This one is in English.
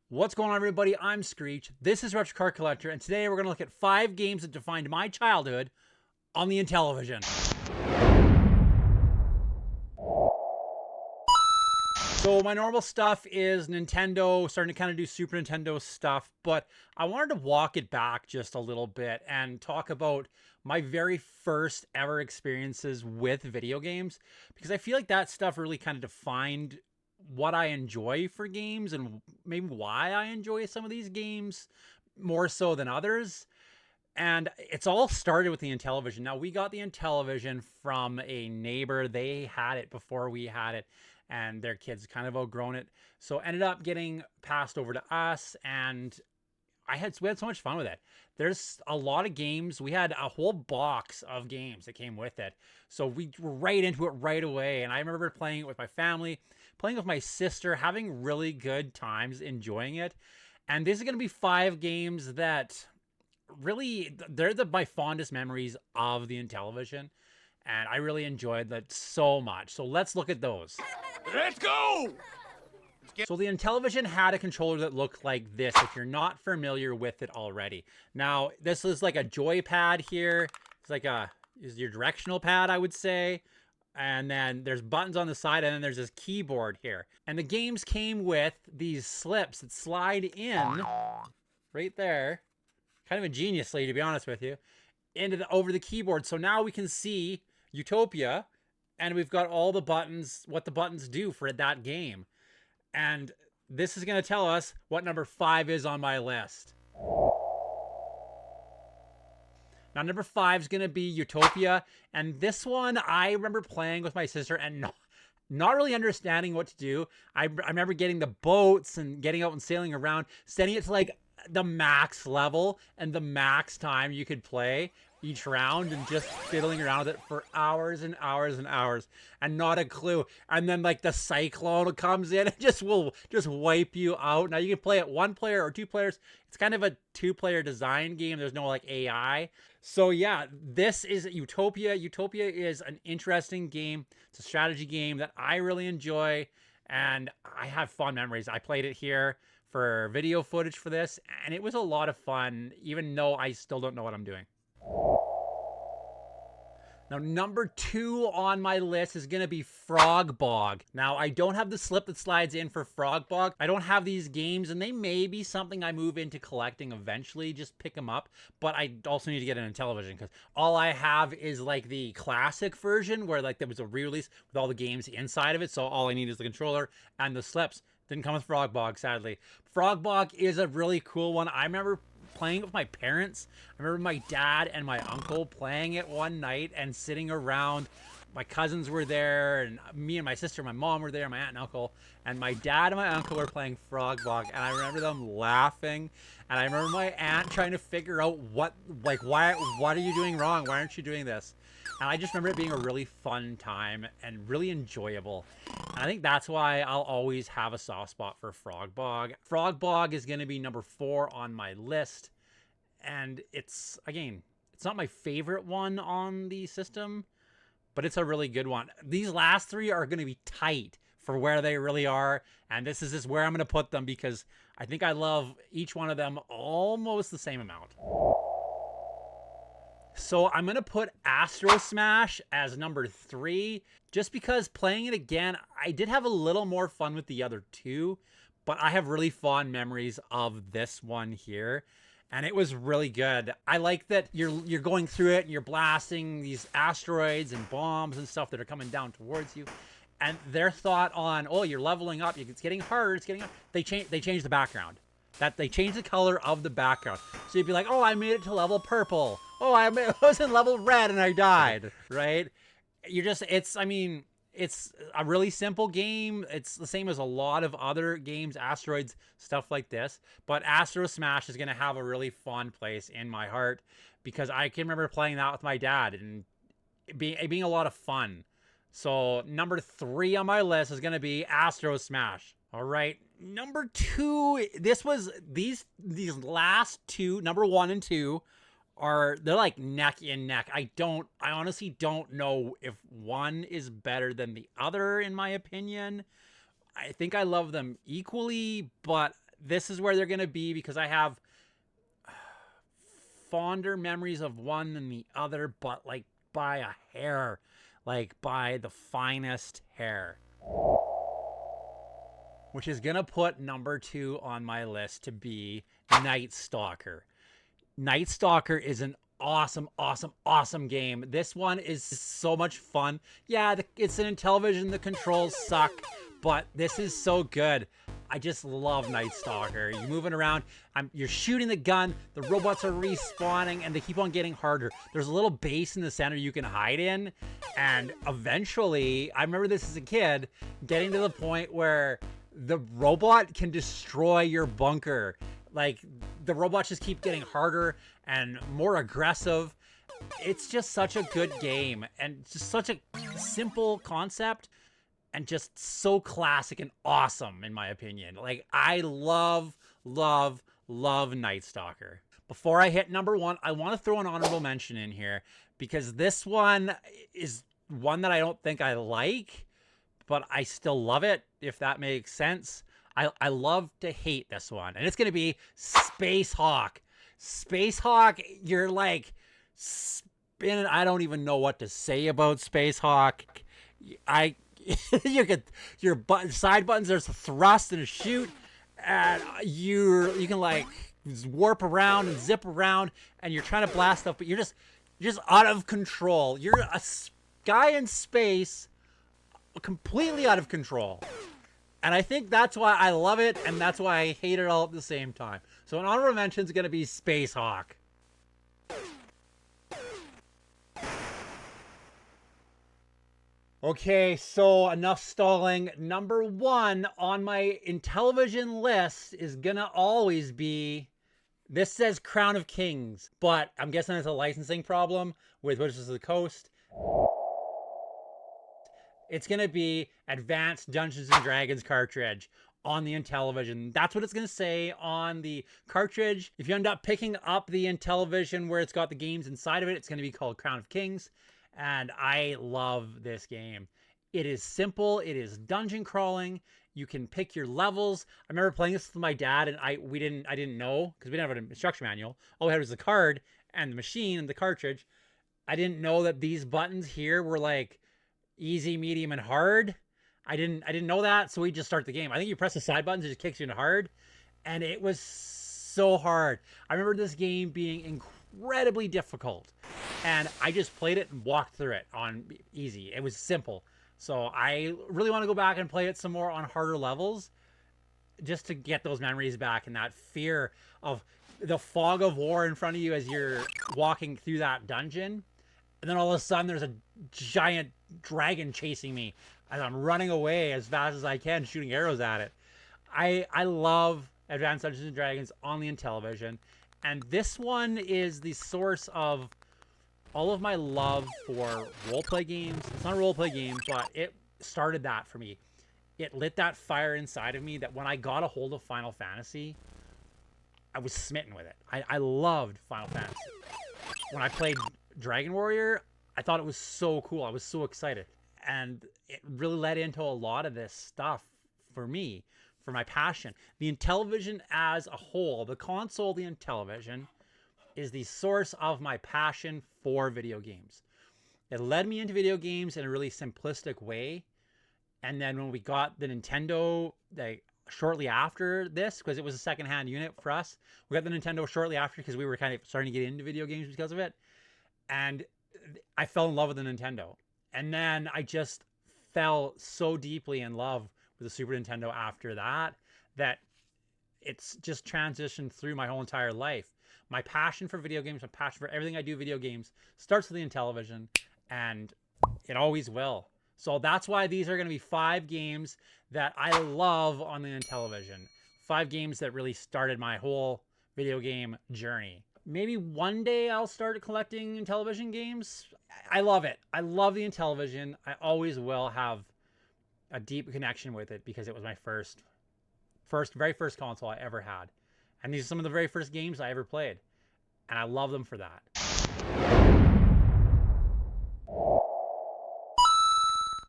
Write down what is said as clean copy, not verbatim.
What's going on, everybody? I'm Screech. This is Retro Card Collector, and today we're going to look at 5 games that defined my childhood on the Intellivision. So my normal stuff is Nintendo, starting to kind of do Super Nintendo stuff, but I wanted to walk it back just a little bit and talk about my very first ever experiences with video games, because I feel like that stuff really kind of defined what I enjoy for games and maybe why I enjoy some of these games more so than others. And it's all started with the Intellivision. Now, we got the Intellivision from a neighbor. They had it before we had it, and their kids kind of outgrown it. So ended up getting passed over to us, and we had so much fun with it. There's a lot of games. We had a whole box of games that came with it. So we were right into it right away. And I remember playing it with my family, playing with my sister, having really good times, enjoying it. And this is going to be 5 games that really, they're my fondest memories of the Intellivision. And I really enjoyed that so much. So let's look at those. Let's go! So the Intellivision had a controller that looked like this, if you're not familiar with it already. Now, this is like a joypad here. It's like is your directional pad, I would say. And then there's buttons on the side, and then there's this keyboard here. And the games came with these slips that slide in right there, kind of ingeniously, to be honest with you, over the keyboard. So now we can see Utopia, and we've got all the buttons, what the buttons do for that game. And this is going to tell us what number 5 is on my list. Now, number 5 is going to be Utopia. And this one, I remember playing with my sister and not really understanding what to do. I remember getting the boats and getting out and sailing around, setting it to like the max level and the max time you could play each round, and just fiddling around with it for hours and hours and hours and not a clue. And then like the cyclone comes in and will just wipe you out. Now you can play it 1 player or 2 players. It's kind of a 2-player design game. There's no like AI. So yeah, this is Utopia. Utopia is an interesting game. It's a strategy game that I really enjoy, and I have fond memories. I played it here for video footage for this, and it was a lot of fun, even though I still don't know what I'm doing. Now, number 2 on my list is going to be Frog Bog. Now, I don't have the slip that slides in for Frog Bog. I don't have these games, and they may be something I move into collecting eventually, just pick them up. But I also need to get an Intellivision, because all I have is like the classic version where like there was a re-release with all the games inside of it. So all I need is the controller and the slips. Didn't come with Frog Bog, sadly. Frog Bog is a really cool one. I remember playing it with my parents. I remember my dad and my uncle playing it one night and sitting around. My cousins were there, and me and my sister and my mom were there, my aunt and uncle, and my dad and my uncle were playing Frog Bog, and I remember them laughing, and I remember my aunt trying to figure out what are you doing wrong? Why aren't you doing this? And I just remember it being a really fun time and really enjoyable. And I think that's why I'll always have a soft spot for Frog Bog. Frog Bog is going to be number 4 on my list. And it's not my favorite one on the system, but it's a really good one. These last 3 are going to be tight for where they really are. And this is just where I'm going to put them, because I think I love each one of them almost the same amount. So I'm going to put Astrosmash as number 3, just because playing it again, I did have a little more fun with the other 2, but I have really fond memories of this one here, and it was really good. I like that you're going through it and you're blasting these asteroids and bombs and stuff that are coming down towards you. And their thought on, oh, you're leveling up, it's getting harder, it's getting up. They changed the background. They changed the color of the background. So you'd be like, oh, I made it to level purple. Oh, I was in level red and I died, right? It's a really simple game. It's the same as a lot of other games, asteroids, stuff like this. But Astrosmash is going to have a really fun place in my heart, because I can remember playing that with my dad and being a lot of fun. So number 3 on my list is going to be Astrosmash. All right, number 2. These last 2, number 1 and 2, they're like neck and neck. I honestly don't know if one is better than the other, in my opinion. I think I love them equally, but this is where they're going to be because I have fonder memories of one than the other, but like by a hair, like by the finest hair. Which is going to put number 2 on my list to be Night Stalker. Night Stalker is an awesome, awesome, awesome game. This one is so much fun. Yeah, it's an Intellivision. The controls suck, but this is so good. I just love Night Stalker. You're moving around, you're shooting the gun, the robots are respawning, and they keep on getting harder. There's a little base in the center you can hide in, and eventually, I remember this as a kid, getting to the point where the robot can destroy your bunker. Like, the robots just keep getting harder and more aggressive. It's just such a good game, and just such a simple concept, and just so classic and awesome, in my opinion. Like, I love, love, love Night Stalker. Before I hit number 1, I want to throw an honorable mention in here, because this one is one that I don't think I like, but I still love it, if that makes sense. I love to hate this one, and it's going to be Space Hawk. Space Hawk, you're like spinning. I don't even know what to say about Space Hawk. You get your side buttons, there's a thrust and a shoot, and you can like warp around and zip around, and you're trying to blast stuff, but you're just out of control. You're a guy in space, completely out of control. And I think that's why I love it, and that's why I hate it all at the same time. So an honorable mention is going to be Space Hawk. Okay, so enough stalling. Number 1 on my Intellivision list is going to always be, this says Crown of Kings, but I'm guessing it's a licensing problem with Wizards of the Coast. It's going to be Advanced Dungeons & Dragons cartridge on the Intellivision. That's what it's going to say on the cartridge. If you end up picking up the Intellivision where it's got the games inside of it, it's going to be called Crown of Kings. And I love this game. It is simple. It is dungeon crawling. You can pick your levels. I remember playing this with my dad, and I didn't know, because we didn't have an instruction manual. All we had was the card and the machine and the cartridge. I didn't know that these buttons here were like easy, medium, and hard. I didn't know that, so we just start the game. I think you press the side buttons, it just kicks you into hard, and it was so hard. I remember this game being incredibly difficult, and I just played it and walked through it on easy. It was simple. So I really want to go back and play it some more on harder levels, just to get those memories back and that fear of the fog of war in front of you as you're walking through that dungeon. And then all of a sudden there's a giant dragon chasing me as I'm running away as fast as I can, shooting arrows at it. I love Advanced Dungeons & Dragons on the Intellivision. And this one is the source of all of my love for roleplay games. It's not a roleplay game, but it started that for me. It lit that fire inside of me that when I got a hold of Final Fantasy, I was smitten with it. I loved Final Fantasy. When I played Dragon Warrior, I thought it was so cool. I was so excited. And it really led into a lot of this stuff for me, for my passion. The Intellivision as a whole, the console, the Intellivision, is the source of my passion for video games. It led me into video games in a really simplistic way. And then when we got the Nintendo, shortly after this, because it was a secondhand unit for us, we got the Nintendo shortly after because we were kind of starting to get into video games because of it. And I fell in love with the Nintendo. And then I just fell so deeply in love with the Super Nintendo after that, that it's just transitioned through my whole entire life. My passion for video games, my passion for everything I do video games starts with the Intellivision, and it always will. So that's why these are going to be 5 games that I love on the Intellivision. 5 games that really started my whole video game journey. Maybe one day I'll start collecting Intellivision games. I love it. I love the Intellivision. I always will have a deep connection with it because it was my very first console I ever had. And these are some of the very first games I ever played. And I love them for that.